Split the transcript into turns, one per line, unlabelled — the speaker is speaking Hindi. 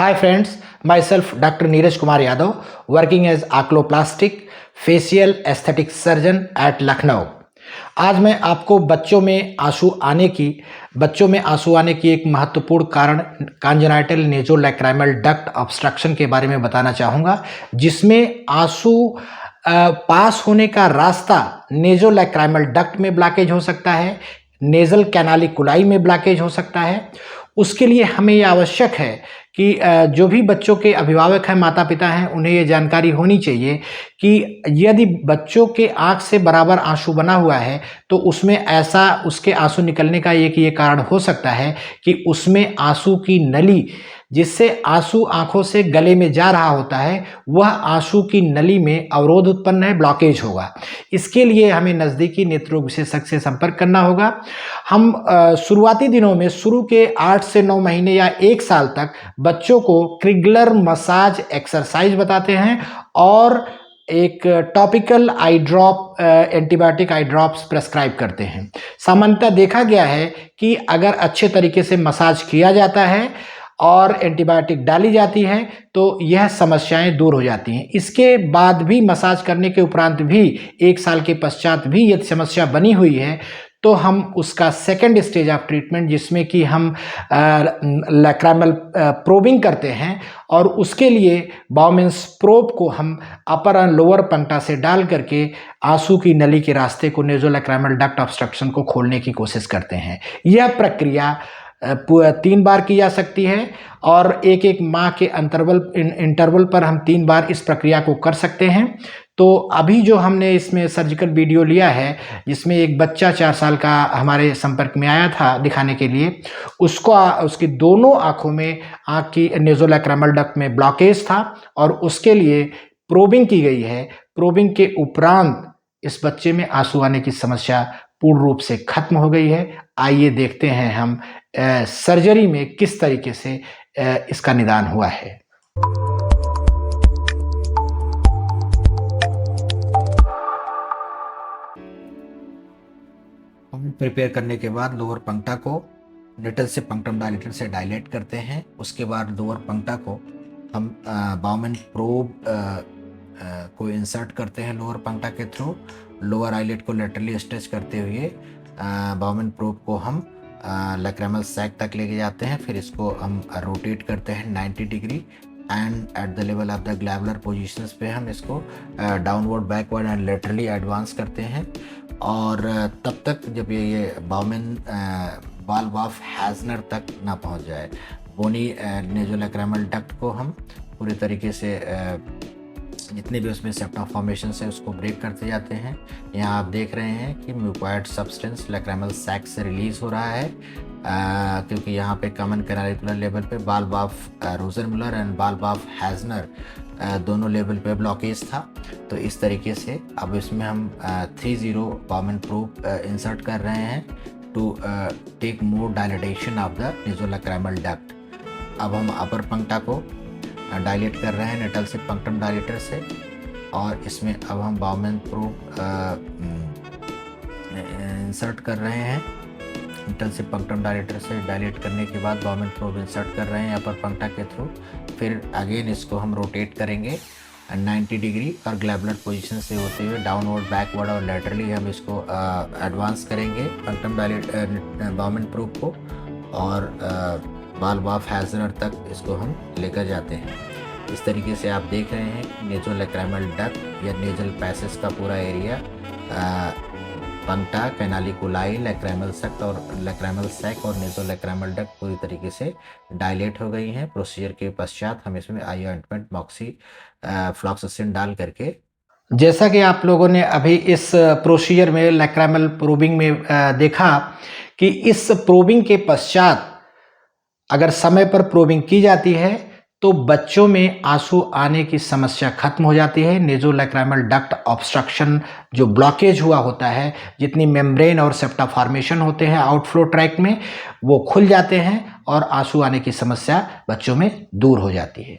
Hi friends, myself Dr. Neeraj Kumar Yadav, working as oculoplastic facial aesthetic surgeon at Lucknow. आज मैं आपको बच्चों में आंसू आने की एक महत्वपूर्ण कारण कॉन्जेनाइटल नेज़ोलैक्राइमल डक्ट ऑब्स्ट्रक्शन के बारे में बताना चाहूँगा, जिसमें आंसू पास होने का रास्ता नेज़ोलैक्राइमल डक्ट में ब्लॉकेज हो सकता है, नेज़ल कैनालिकुलाई में ब्लॉकेज हो सकता है। उसके लिए हमें ये आवश्यक है कि जो भी बच्चों के अभिभावक हैं, माता-पिता हैं, उन्हें ये जानकारी होनी चाहिए कि यदि बच्चों के आँख से बराबर आँसू बना हुआ है, तो उसमें उसके आँसू निकलने का एक ये कारण हो सकता है कि उसमें आँसू की नली, जिससे आँसू आँखों से गले में जा रहा होता है, वह आँसू की नली में अवरोध उत्पन्न है, ब्लॉकेज होगा। इसके लिए हमें नज़दीकी नेत्र रोग विशेषज्ञ से संपर्क करना होगा। हम शुरुआती दिनों में शुरू के 8 से 9 महीने या 1 साल तक बच्चों को क्रिगलर मसाज एक्सरसाइज बताते हैं और एक topical eye drop antibiotic eye drops prescribe करते हैं। सामान्यतः देखा गया है कि अगर अच्छे तरीके से मसाज किया जाता है और एंटीबायोटिक डाली जाती है तो यह समस्याएं दूर हो जाती हैं। इसके बाद भी मसाज करने के उपरांत भी 1 साल के पश्चात भी यदि समस्या बनी हुई है तो हम उसका सेकेंड स्टेज ऑफ ट्रीटमेंट, जिसमें कि हम लैक्राइमल प्रोबिंग करते हैं और उसके लिए बाउमेंस प्रोब को हम अपर और लोअर पंक्टा से डाल करके आंसू की नली के रास्ते को नेज़ोलैक्राइमल डक्ट ऑब्स्ट्रक्शन को खोलने की कोशिश करते हैं। यह प्रक्रिया 3 बार की जा सकती है और एक माह के इंटरवल पर हम 3 बार इस प्रक्रिया को कर सकते हैं। तो अभी जो हमने इसमें सर्जिकल वीडियो लिया है, जिसमें एक बच्चा 4 साल का हमारे संपर्क में आया था दिखाने के लिए, उसकी दोनों आँखों में आँख की नेज़ोलैक्राइमल डक्ट में ब्लॉकेज था और उसके लिए प्रोबिंग की गई है। प्रोबिंग के उपरांत इस बच्चे में आंसू आने की समस्या पूर्ण रूप से खत्म हो गई है। आइए देखते हैं हम सर्जरी में किस तरीके से इसका निदान हुआ है। हम प्रिपेयर करने के बाद लोअर पंक्टा को निटल से पंक्टम डायलेटर से डायलेट करते हैं। उसके बाद लोअर पंक्टा को हम बाउमेन प्रोब को इंसर्ट करते हैं लोअर पंक्टा के थ्रू। लोअर आईलेट को लेटरली स्ट्रेच करते हुए बाउमेन प्रोब को हम लैक्राइमल सैक तक लेके जाते हैं। फिर इसको हम रोटेट करते हैं 90 degree and at the level of the glabellar positions पे हम इसको downward, backward and laterally advance करते हैं। और तब तक जब ये बाउमेन वाल्व ऑफ हैजनर तक ना पहुंच जाए, बोनी नेज़ोलैक्राइमल डक्ट को हम पूरे तरीके से जितने भी उसमें सेप्टा फॉर्मेशन है उसको ब्रेक करते जाते हैं। यहाँ आप देख रहे हैं कि म्यूकोइड सब्सटेंस लैक्राइमल सैक से रिलीज हो रहा है, क्योंकि यहाँ पे कॉमन कैनालिकुलर लेवल पे बाल्ब ऑफ रोजरमुलर एंड बाल्ब ऑफ हैजनर दोनों लेवल पे ब्लॉकेज था। तो इस तरीके से अब इसमें हम 3-0 बाउमेन प्रोब इंसर्ट कर रहे हैं to take more dilatation of the nasolacrimal duct. अब हम अपर पंक्टा को डायलेट कर रहे हैं निटल से पंक्टम डायलेटर से, और इसमें अब हम बाउमेन प्रोब इंसर्ट कर रहे हैं। निटल से पंक्टम डायलेटर से डायलेट करने के बाद बाउमेन प्रोब इंसर्ट कर रहे हैं अपर पंक्टा के थ्रू। फिर अगेन इसको हम रोटेट करेंगे 90 डिग्री और ग्लैबुलर पोजीशन से होते हुए डाउनवर्ड, बैकवर्ड और लेटरली हम इसको एडवांस करेंगे पंक्टम बाउमेन प्रोब को, और बाल्ब ऑफ हैजनर तक इसको हम लेकर जाते हैं। इस तरीके से आप देख रहे हैं नेज़ोलैक्राइमल डक्ट या नेजल पैसेज का पूरा एरिया, पंक्टा, कैनालिकुलाई, लैक्राइमल सैक और नेज़ोलैक्राइमल डक्ट पूरी तरीके से डायलेट हो गई हैं। प्रोसीजर के पश्चात हम इसमें आई ऑइंटमेंट मॉक्सी फ्लॉक्सासिन डाल करके, जैसा कि आप लोगों ने अभी इस प्रोसीजर में लैक्राइमल प्रोबिंग में देखा कि इस प्रोबिंग के पश्चात अगर समय पर प्रोबिंग की जाती है तो बच्चों में आंसू आने की समस्या खत्म हो जाती है। नेज़ोलैक्राइमल डक्ट ऑब्स्ट्रक्शन जो ब्लॉकेज हुआ होता है, जितनी मेम्ब्रेन और सेप्टा फॉर्मेशन होते हैं आउटफ्लो ट्रैक में, वो खुल जाते हैं और आंसू आने की समस्या बच्चों में दूर हो जाती है।